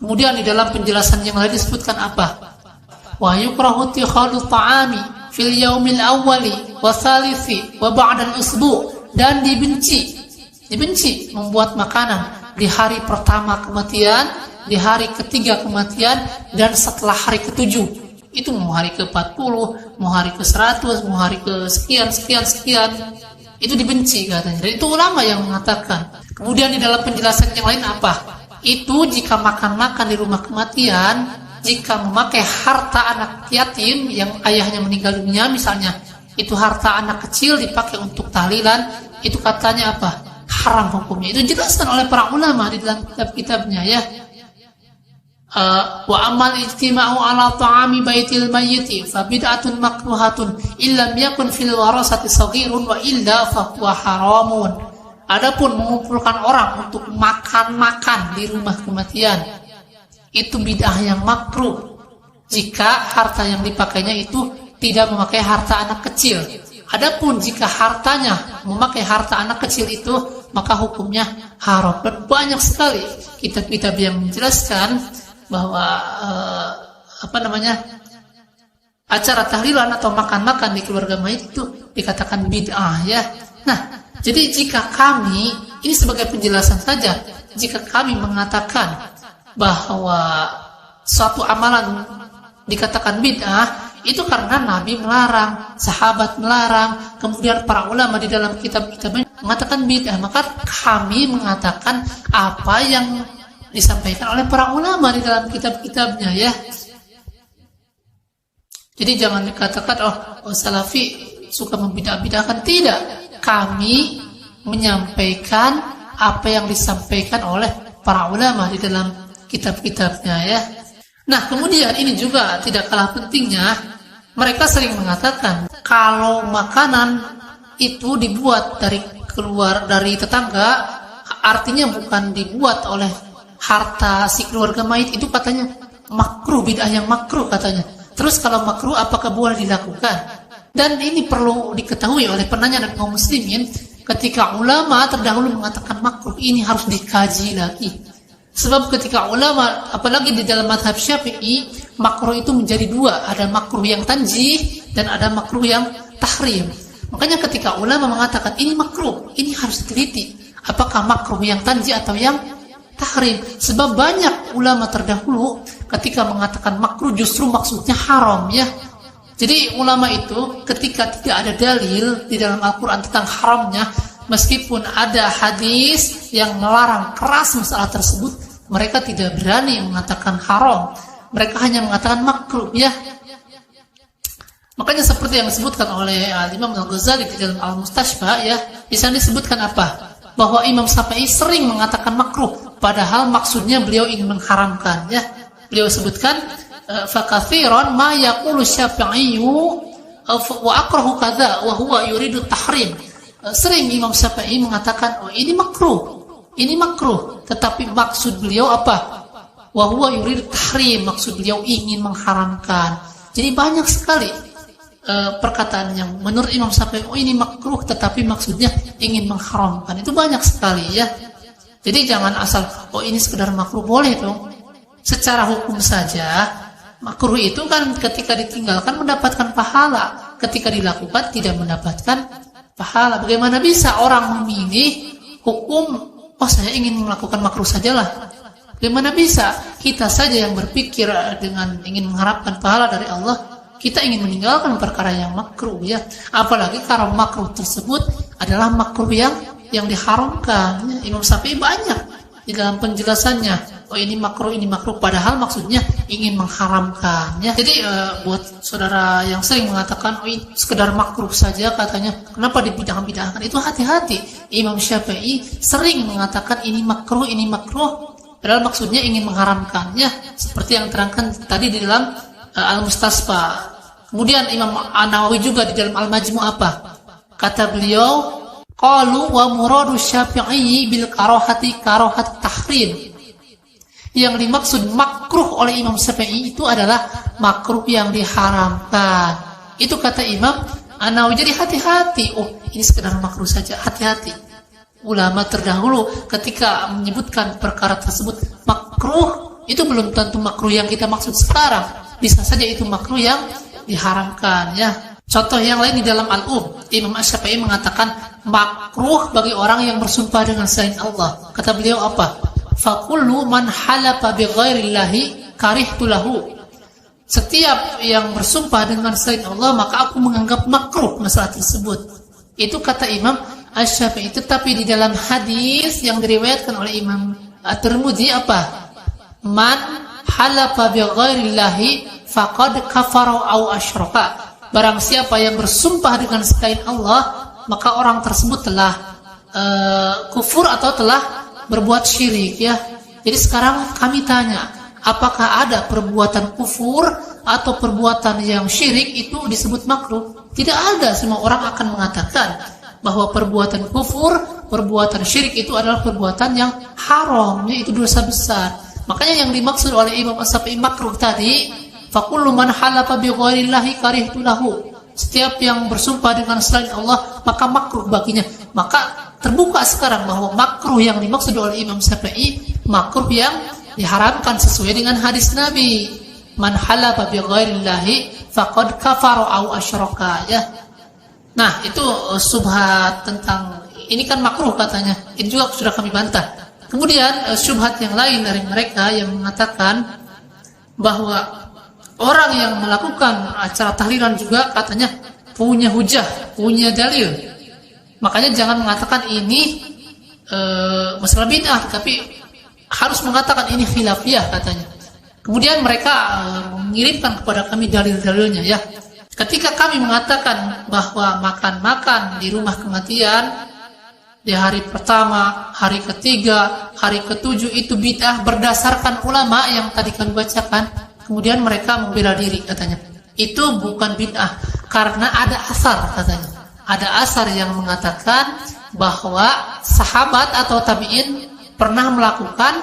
Kemudian di dalam penjelasan yang lain disebutkan apa? Wa yukrahu ittikhadhu ta'ami fil yaumil awwali wa tsalisi wa ba'da al-usbu', dan dibenci membuat makanan di hari pertama kematian, di hari ketiga kematian, dan setelah hari ketujuh. Itu mau hari ke-40, mau hari ke-100, mau hari ke sekian, itu dibenci katanya. Dan itu ulama yang mengatakan. Kemudian di dalam penjelasan yang lain apa? Itu jika makan di rumah kematian, jika memakai harta anak yatim yang ayahnya meninggal dunia misalnya, itu harta anak kecil dipakai untuk tahlilan, itu katanya apa? Haram hukumnya. Itu dijelaskan oleh para ulama di dalam kitab-kitabnya ya. Wa amal ijtima'u ala ta'ami baitil mayyiti fa bid'atun makruhatun illam yakun fil warasati saghirun wa illa fa huwa haramun. Adapun mengumpulkan orang untuk makan di rumah kematian, itu bid'ah yang makruh jika harta yang dipakainya itu tidak memakai harta anak kecil. Adapun jika hartanya memakai harta anak kecil itu, maka hukumnya haram. Dan banyak sekali kitab-kitab yang menjelaskan bahwa acara tahlilan atau makan di keluarga mayit itu dikatakan bid'ah ya. Nah, jadi jika kami, ini sebagai penjelasan saja, jika kami mengatakan bahwa suatu amalan dikatakan bid'ah, itu karena Nabi melarang, sahabat melarang, kemudian para ulama di dalam kitab-kitabnya mengatakan bid'ah, maka kami mengatakan apa yang disampaikan oleh para ulama di dalam kitab-kitabnya ya. Jadi jangan dikatakan oh salafi suka membidah-bidahkan, tidak. Kami menyampaikan apa yang disampaikan oleh para ulama di dalam kitab-kitabnya ya. Nah, kemudian ini juga tidak kalah pentingnya, mereka sering mengatakan kalau makanan itu dibuat keluar dari tetangga, artinya bukan dibuat oleh harta si keluarga mayit, itu katanya makruh, bid'ah yang makruh katanya. Terus kalau makruh apakah boleh dilakukan? Dan ini perlu diketahui oleh penanya dan kaum muslimin, ketika ulama terdahulu mengatakan makruh, ini harus dikaji lagi. Sebab ketika ulama, apalagi di dalam mazhab Syafi'i, makruh itu menjadi dua, ada makruh yang tanzih dan ada makruh yang tahrim. Makanya ketika ulama mengatakan ini makruh, ini harus diteliti apakah makruh yang tanzih atau yang tahrim. Sebab banyak ulama terdahulu ketika mengatakan makruh justru maksudnya haram ya. Jadi ulama itu ketika tidak ada dalil di dalam Al-Quran tentang haramnya, meskipun ada hadis yang melarang keras masalah tersebut, mereka tidak berani mengatakan haram. Mereka hanya mengatakan makruh ya. Makanya seperti yang disebutkan oleh Imam Al-Ghazali di dalam Al-Mustashfa ya, di sana disebutkan apa? Bahwa Imam Syafi'i sering mengatakan makruh, padahal maksudnya beliau ingin mengharamkan ya. Beliau sebutkan fakathiran ma yaqulu Syafi'iyyu wa akrahu kadza wa huwa yuridu tahrim. Sering Imam Syafi'i mengatakan ini makruh, tetapi maksud beliau apa? Wa huwa yuridu tahrim, maksud beliau ingin mengharamkan. Jadi banyak sekali perkataan yang menurut Imam Syafi'i ini makruh tetapi maksudnya ingin mengharamkan. Itu banyak sekali ya. Jadi jangan asal ini sekedar makruh, boleh dong. Secara hukum saja makruh itu kan ketika ditinggalkan mendapatkan pahala, ketika dilakukan tidak mendapatkan pahala. Bagaimana bisa orang memilih hukum saya ingin melakukan makruh sajalah? Bagaimana bisa kita saja yang berpikir dengan ingin mengharapkan pahala dari Allah, kita ingin meninggalkan perkara yang makruh ya? Apalagi kalau makruh tersebut adalah makruh yang diharamkan ya. Imam Syafi'i banyak di dalam penjelasannya, ini makruh, padahal maksudnya ingin mengharamkan ya. Jadi buat saudara yang sering mengatakan ini sekedar makruh saja katanya, kenapa dibidah-bidahkan, itu hati-hati. Imam Syafi'i sering mengatakan ini makruh, padahal maksudnya ingin mengharamkan ya, seperti yang terangkan tadi di dalam Al-Mustasfa. Kemudian Imam An-Nawawi juga di dalam Al-Majmu' apa? Kata beliau, qalu wa muradu Syafi'i bil karahati karahat tahrim. Yang dimaksud makruh oleh Imam Syafi'i itu adalah makruh yang diharamkan. Itu kata Imam An-Nawawi. Jadi hati-hati. Ini sekedar makruh saja, hati-hati. Ulama terdahulu ketika menyebutkan perkara tersebut makruh, itu belum tentu makruh yang kita maksud sekarang. Bisa saja itu makruh yang diharamkan, ya. Contoh yang lain di dalam Imam Asy-Syafi'i mengatakan makruh bagi orang yang bersumpah dengan selain Allah. Kata beliau apa? Fakullu man halafa bi ghairillahi karihtu lahu. Setiap yang bersumpah dengan selain Allah, maka aku menganggap makruh masalah tersebut. Itu kata Imam Asy-Syafi'i. Tetapi di dalam hadis yang diriwayatkan oleh Imam At-Tirmidzi apa? Man halafa bi ghairillahi faqad kafara au asyraka. Barang siapa yang bersumpah dengan selain Allah, maka orang tersebut telah kufur atau telah berbuat syirik, ya. Jadi sekarang kami tanya, apakah ada perbuatan kufur atau perbuatan yang syirik itu disebut makruh? Tidak ada. Semua orang akan mengatakan bahwa perbuatan kufur, perbuatan syirik itu adalah perbuatan yang haram, yaitu dosa besar. Makanya yang dimaksud oleh Imam Asy-Syafi'i makruh tadi, fakullu man halafa bi ghairillahi karihtu lahu. Setiap yang bersumpah dengan selain Allah, maka makruh baginya. Maka terbuka sekarang bahwa makruh yang dimaksud oleh Imam Syafi'i makruh yang diharamkan sesuai dengan hadis Nabi. Man halafa bi ghairillahi faqad kafara au asyraka, ya. Nah, itu syubhat tentang ini kan makruh katanya. Ini juga sudah kami bantah. Kemudian syubhat yang lain dari mereka yang mengatakan bahwa orang yang melakukan acara tahlilan juga katanya punya hujah, punya dalil. Makanya jangan mengatakan ini masalah bid'ah, tapi harus mengatakan ini khilafiyah katanya. Kemudian mereka mengirimkan kepada kami dalil-dalilnya, ya. Ketika kami mengatakan bahwa makan-makan di rumah kematian di hari pertama, hari ketiga, hari ketujuh itu bid'ah berdasarkan ulama yang tadi kami bacakan, kemudian mereka membela diri katanya. Itu bukan bid'ah karena ada asar katanya. Ada asar yang mengatakan bahwa sahabat atau tabi'in pernah melakukan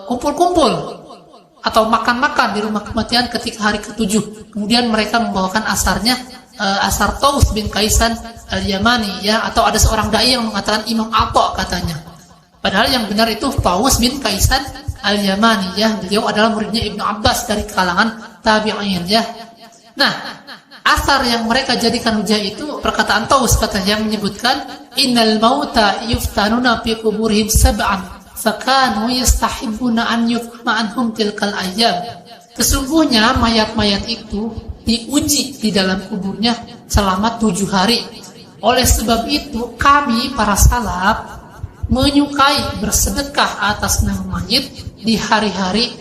kumpul-kumpul atau makan-makan di rumah kematian ketika hari ketujuh. Kemudian mereka membawakan asarnya, asar Taus bin Kaisan al-Yamani, ya, atau ada seorang dai yang mengatakan Imam Atha katanya. Padahal yang benar itu Taus bin Kaisan al-Yamani, ya. Beliau adalah muridnya Ibnu Abbas dari kalangan tabi'in, ya. Nah, asar yang mereka jadikan hujah itu perkataan Taus katanya yang menyebutkan innal mauta yuftanuna fi quburihim sab'an fakanu yastahibbuna an yufma anhum tilkal ayyam. Sesungguhnya mayat-mayat itu diuji di dalam kuburnya selama 7 hari. Oleh sebab itu kami para salaf menyukai bersedekah atas nama mayit di hari-hari